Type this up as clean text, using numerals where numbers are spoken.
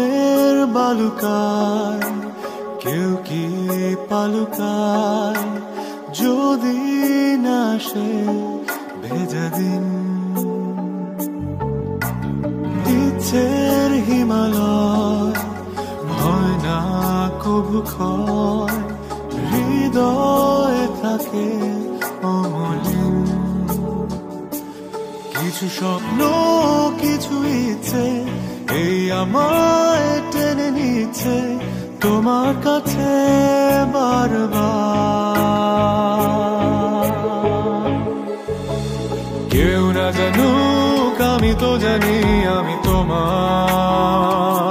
মনের বালুকায় কেউ কি পালুকায় যদি না সে ভেজা দিন ইচ্ছের হিমালয় হয় না কবু ক্ষয় হৃদয়ে থাকে অমলিন কিছু স্বপ্ন কিছু ইচ্ছে এই আমায় টেনে নিচ্ছে তোমার কাছে বারবার কেউ না জানুক আমি তো জানি আমি তোমার